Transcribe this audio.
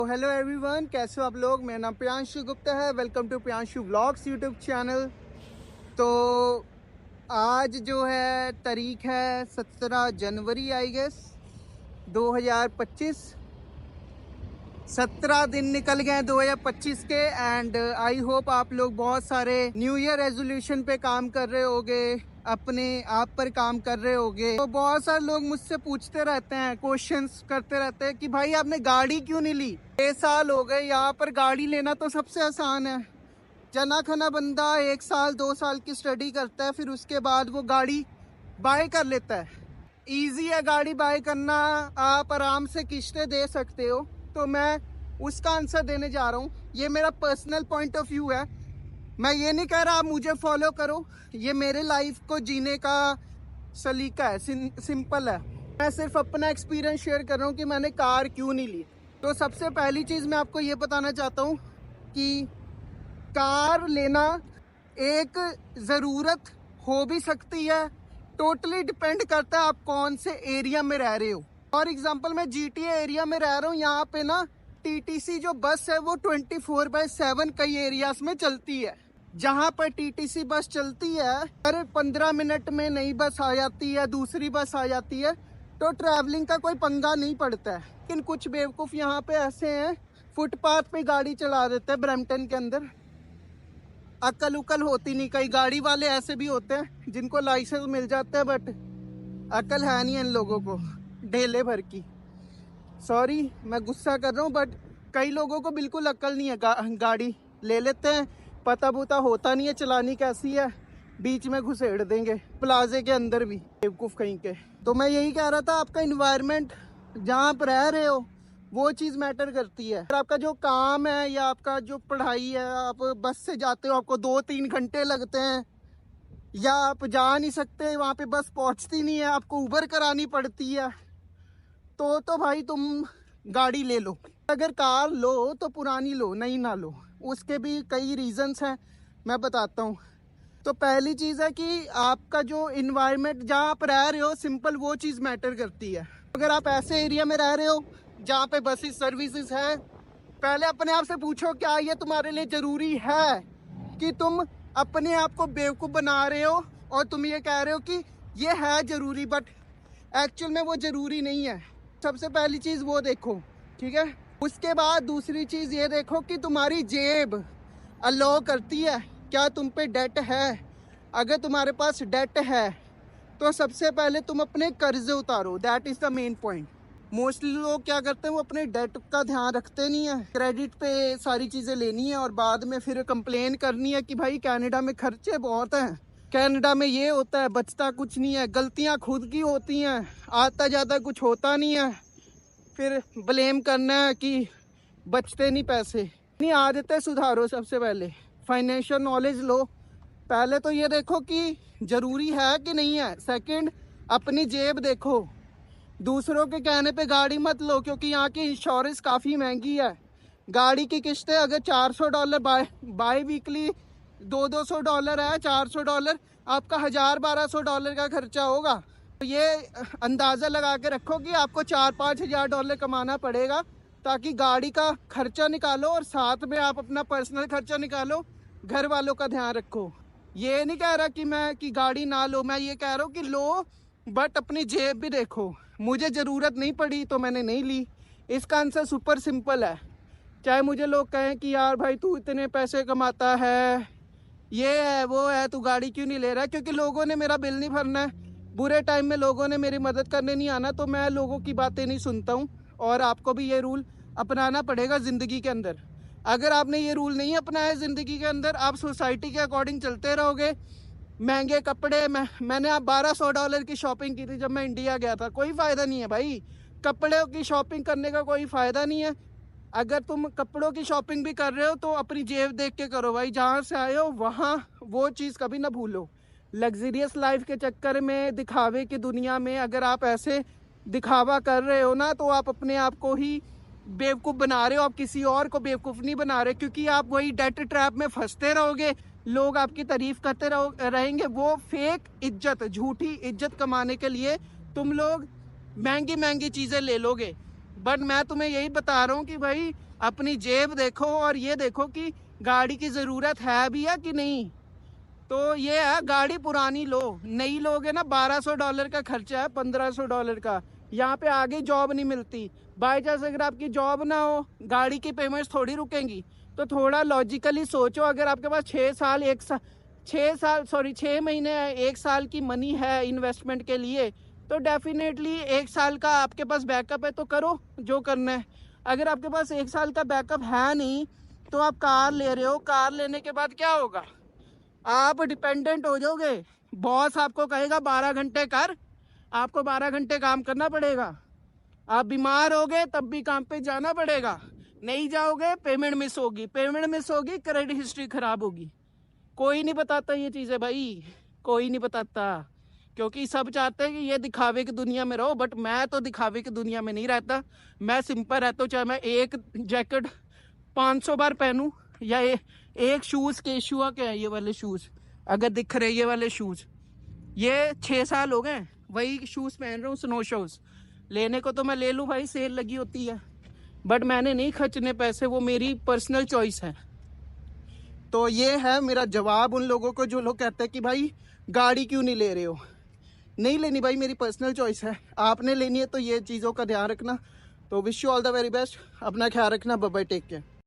Hello everyone, कैसे हो आप लोग। मेरा नाम प्रियांशु गुप्ता है। Welcome to Priyanshu vlogs YouTube channel. तो आज जो है तारीख है 17 जनवरी आई गेस 2025। 17 दिन निकल गए 2025 के। एंड आई होप आप लोग बहुत सारे न्यू ईयर रेजोल्यूशन पे काम कर रहे होगे, अपने आप पर काम कर रहे होगे। तो बहुत सारे लोग मुझसे पूछते रहते हैं, क्वेश्चंस करते रहते हैं कि भाई आपने गाड़ी क्यों नहीं ली। 6 साल हो गए यहाँ पर। गाड़ी लेना तो सबसे आसान है। जना खना बंदा 1 साल 2 साल की स्टडी करता है, फिर उसके बाद वो गाड़ी बाय कर लेता है। ईजी है गाड़ी बाय करना, आप आराम से किस्तें दे सकते हो। तो मैं उसका आंसर देने जा रहा हूँ। ये मेरा पर्सनल पॉइंट ऑफ व्यू है। मैं ये नहीं कह रहा आप मुझे फॉलो करो, ये मेरे लाइफ को जीने का सलीका है, सिंपल है। मैं सिर्फ अपना एक्सपीरियंस शेयर कर रहा हूँ कि मैंने कार क्यों नहीं ली। तो सबसे पहली चीज़ मैं आपको ये बताना चाहता हूँ कि कार लेना एक ज़रूरत हो भी सकती है। टोटली डिपेंड करता है आप कौन से एरिया में रह रहे हो। फॉर एग्जांपल मैं जीटीए एरिया में रह रहा हूँ। यहाँ पे ना टीटीसी जो बस है वो 24/7 कई एरियाज में चलती है। जहाँ पर टीटीसी बस चलती है हर 15 मिनट में नई बस आ जाती है, दूसरी बस आ जाती है। तो ट्रैवलिंग का कोई पंगा नहीं पड़ता है। लेकिन कुछ बेवकूफ़ यहाँ पे ऐसे हैं, फुटपाथ पे गाड़ी चला देते हैं ब्रैम्पटन के अंदर। अकल उकल होती नहीं। कई गाड़ी वाले ऐसे भी होते हैं जिनको लाइसेंस मिल जाता है, बट अकल है नहीं इन लोगों को, ढेले भर की। सॉरी मैं गुस्सा कर रहा हूँ, बट कई लोगों को बिल्कुल अकल नहीं है। गाड़ी ले लेते हैं, पता पुता होता नहीं है चलानी कैसी है, बीच में घुसेड़ देंगे प्लाजे के अंदर भी, बेवकूफ़ कहीं के। तो मैं यही कह रहा था, आपका इन्वायरमेंट जहाँ आप रह रहे हो वो चीज़ मैटर करती है। और आपका जो काम है या आपका जो पढ़ाई है, आप बस से जाते हो, आपको 2-3 घंटे लगते हैं, या आप जा नहीं सकते, वहाँ पे बस पहुँचती नहीं है, आपको उबर करानी पड़ती है, तो भाई तुम गाड़ी ले लो। अगर कार लो तो पुरानी लो, नई ना लो। उसके भी कई रीजंस हैं, मैं बताता हूँ। तो पहली चीज़ है कि आपका जो इन्वायरमेंट जहाँ आप रह रहे हो, सिंपल वो चीज़ मैटर करती है। अगर आप ऐसे एरिया में रह रहे हो जहाँ पे बसेस सर्विसेज है, पहले अपने आप से पूछो क्या ये तुम्हारे लिए ज़रूरी है, कि तुम अपने आप को बेवकूफ़ बना रहे हो और तुम ये कह रहे हो कि ये है ज़रूरी, बट एक्चुअल में वो ज़रूरी नहीं है। सबसे पहली चीज़ वो देखो, ठीक है। उसके बाद दूसरी चीज़ ये देखो कि तुम्हारी जेब अलाउ करती है, क्या तुम पे डेट है। अगर तुम्हारे पास डेट है तो सबसे पहले तुम अपने कर्जे उतारो, that is the main point. Mostly लोग क्या करते हैं, वो अपने डेट का ध्यान रखते नहीं है। क्रेडिट पे सारी चीज़ें लेनी है और बाद में फिर कंप्लेन करनी है कि भाई कनाडा में खर्चे बहुत हैं, कनाडा में ये होता है, बचता कुछ नहीं है। गलतियां खुद की होती हैं, आता जाता कुछ होता नहीं है, फिर ब्लेम करना है कि बचते नहीं पैसे। नहीं, आदतें सुधारो। सबसे पहले फाइनेंशियल नॉलेज लो। पहले तो ये देखो कि ज़रूरी है कि नहीं है। सेकंड, अपनी जेब देखो। दूसरों के कहने पे गाड़ी मत लो, क्योंकि यहाँ की इंश्योरेंस काफ़ी महंगी है। गाड़ी की किस्तें अगर $400 बाई वीकली $200 है, $400 आपका $1000-1200 का खर्चा होगा। तो ये अंदाज़ा लगा के रखो कि आपको $4-5 हज़ार कमाना पड़ेगा, ताकि गाड़ी का खर्चा निकालो और साथ में आप अपना पर्सनल खर्चा निकालो, घर वालों का ध्यान रखो। ये नहीं कह रहा कि गाड़ी ना लो, मैं ये कह रहा हूँ कि लो, बट अपनी जेब भी देखो। मुझे ज़रूरत नहीं पड़ी तो मैंने नहीं ली। इसका आंसर सुपर सिंपल है। चाहे मुझे लोग कहें कि यार भाई तू इतने पैसे कमाता है, ये है वो है, तू गाड़ी क्यों नहीं ले रहा है, क्योंकि लोगों ने मेरा बिल नहीं भरना है, बुरे टाइम में लोगों ने मेरी मदद करने नहीं आना। तो मैं लोगों की बातें नहीं सुनता हूँ। और आपको भी ये रूल अपनाना पड़ेगा ज़िंदगी के अंदर। अगर आपने ये रूल नहीं अपनाया ज़िंदगी के अंदर, आप सोसाइटी के अकॉर्डिंग चलते रहोगे। महंगे कपड़े, मैंने आप $1200 की शॉपिंग की थी जब मैं इंडिया गया था, कोई फ़ायदा नहीं है भाई। कपड़ों की शॉपिंग करने का कोई फ़ायदा नहीं है। अगर तुम कपड़ों की शॉपिंग भी कर रहे हो तो अपनी जेब देख के करो भाई, जहाँ से आए हो वहाँ वो चीज़ कभी ना भूलो। लग्जरियस लाइफ के चक्कर में, दिखावे की दुनिया में अगर आप ऐसे दिखावा कर रहे हो ना, तो आप अपने आप को ही बेवकूफ़ बना रहे हो, आप किसी और को बेवकूफ़ नहीं बना रहे। क्योंकि आप वही डेट ट्रैप में फंसते रहोगे, लोग आपकी तारीफ़ करते रहेंगे। वो फेक इज्जत, झूठी इज्जत कमाने के लिए तुम लोग महंगी महंगी चीज़ें ले लोगे। बट मैं तुम्हें यही बता रहा हूँ कि भाई अपनी जेब देखो और ये देखो कि गाड़ी की ज़रूरत है भी है कि नहीं। तो ये है, गाड़ी पुरानी लो, नई लोगे ना $1200 का खर्चा है, $1500 का। यहाँ पे आगे जॉब नहीं मिलती। बाई चांस अगर आपकी जॉब ना हो, गाड़ी की पेमेंट्स थोड़ी रुकेंगी। तो थोड़ा लॉजिकली सोचो, अगर आपके पास 6 महीने 1 साल की मनी है इन्वेस्टमेंट के लिए, तो डेफिनेटली 1 साल का आपके पास बैकअप है तो करो जो करना है। अगर आपके पास 1 साल का बैकअप है नहीं, तो आप कार ले रहे हो, कार लेने के बाद क्या होगा, आप डिपेंडेंट हो जाओगे। बॉस आपको कहेगा 12 घंटे कर, आपको 12 घंटे काम करना पड़ेगा। आप बीमार होगे तब भी काम पे जाना पड़ेगा, नहीं जाओगे पेमेंट मिस होगी, क्रेडिट हिस्ट्री खराब होगी। कोई नहीं बताता ये चीज़ें भाई, कोई नहीं बताता, क्योंकि सब चाहते हैं कि ये दिखावे की दुनिया में रहो। बट मैं तो दिखावे की दुनिया में नहीं रहता, मैं सिंपल रहता हूँ। चाहे मैं एक जैकेट 500 बार पहनूं, या एक शूज़ के शुआ के हैं ये वाले शूज़, अगर दिख रहे ये वाले शूज़, ये 6 साल हो गए वही शूज़ पहन रहा हूँ, स्नो शूज़। लेने को तो मैं ले लूँ भाई, सेल लगी होती है, बट मैंने नहीं खर्चने पैसे, वो मेरी पर्सनल चॉइस है। तो ये है मेरा जवाब उन लोगों को जो लोग कहते हैं कि भाई गाड़ी क्यों नहीं ले रहे हो। नहीं लेनी भाई, मेरी पर्सनल चॉइस है। आपने लेनी है तो ये चीज़ों का ध्यान रखना। तो wish you all the very best, अपना ख्याल रखना, बाय बाय, टेक केयर।